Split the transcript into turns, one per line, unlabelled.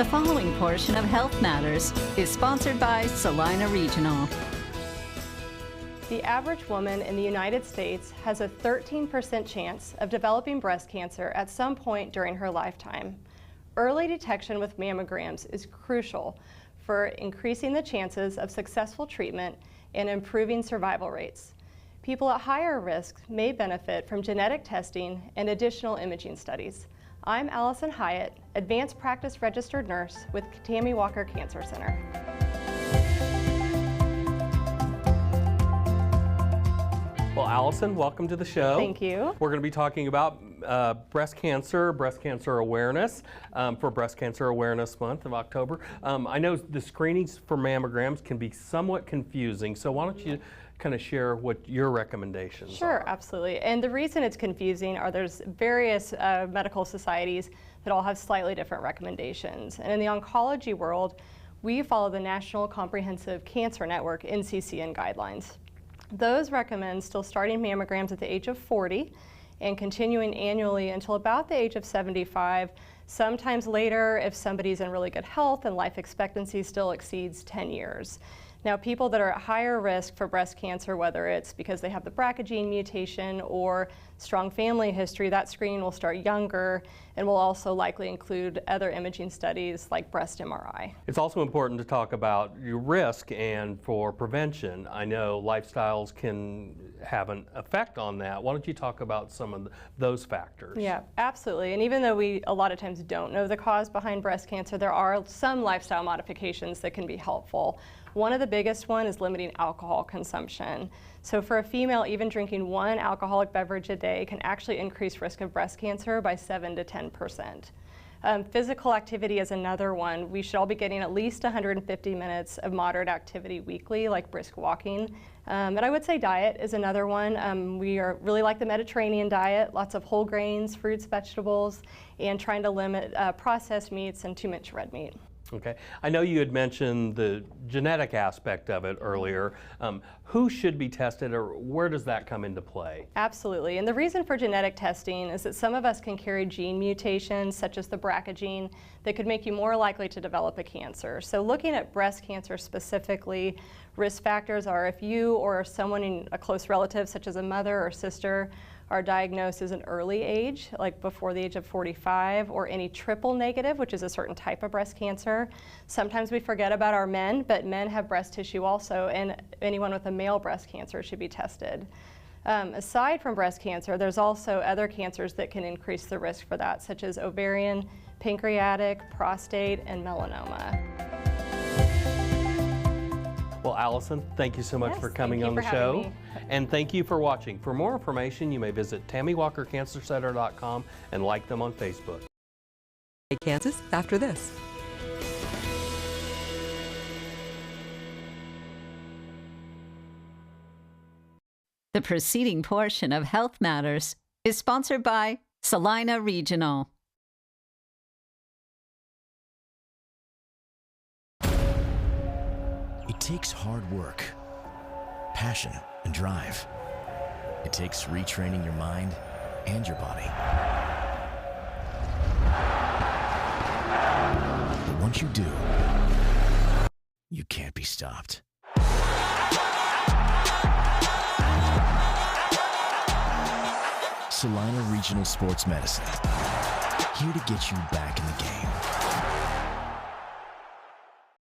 The following portion of Health Matters is sponsored by Salina Regional.
The average woman in the United States has a 13% chance of developing breast cancer at some point during her lifetime. Early detection with mammograms is crucial for increasing the chances of successful treatment and improving survival rates. People at higher risk may benefit from genetic testing and additional imaging studies. I'm Alison Hiatt, Advanced Practice Registered Nurse with Tammy Walker Cancer Center.
Well, Alison, welcome to the show.
Thank you.
We're going to be talking about breast cancer awareness for Breast Cancer Awareness Month of October. I know the screenings for mammograms can be somewhat confusing, so why don't you kind of share what your recommendations are?
Sure, absolutely. And the reason it's confusing are there's various medical societies that all have slightly different recommendations. And in the oncology world, we follow the National Comprehensive Cancer Network NCCN guidelines. Those recommend still starting mammograms at the age of 40 and continuing annually until about the age of 75. Sometimes later if somebody's in really good health and life expectancy still exceeds 10 years. Now, people that are at higher risk for breast cancer, whether it's because they have the BRCA gene mutation or strong family history, that screening will start younger and will also likely include other imaging studies like breast MRI.
It's also important to talk about your risk and for prevention. I know lifestyles can have an effect on that. Why don't you talk about some of those factors?
Yeah, absolutely. And even though we a lot of times don't know the cause behind breast cancer, there are some lifestyle modifications that can be helpful. One of the biggest one is limiting alcohol consumption. So for a female, even drinking one alcoholic beverage a day can actually increase risk of breast cancer by 7 to 10%. Physical activity is another one. We should all be getting at least 150 minutes of moderate activity weekly, like brisk walking. And I would say diet is another one. We really like the Mediterranean diet, lots of whole grains, fruits, vegetables, and trying to limit processed meats and too much red meat.
Okay. I know you had mentioned the genetic aspect of it earlier. Who should be tested, or where does that come into play?
Absolutely. And the reason for genetic testing is that some of us can carry gene mutations, such as the BRCA gene, that could make you more likely to develop a cancer. So looking at breast cancer specifically, risk factors are if you or someone in a close relative, such as a mother or sister, are diagnosed as an early age, like before the age of 45, or any triple negative, which is a certain type of breast cancer. Sometimes we forget about our men, but men have breast tissue also, and anyone with a male breast cancer should be tested. Aside from breast cancer, there's also other cancers that can increase the risk for that, such as ovarian, pancreatic, prostate, and melanoma.
Well, Alison, thank you so much for coming on the show. And thank you for watching. For more information, you may visit TammyWalkerCancerCenter.com and like them on Facebook.
Kansas after this.
The preceding portion of Health Matters is sponsored by Salina Regional.
It takes hard work, passion, and drive. It takes retraining your mind and your body. But once you do, you can't be stopped. Salina Regional Sports Medicine, here to get you back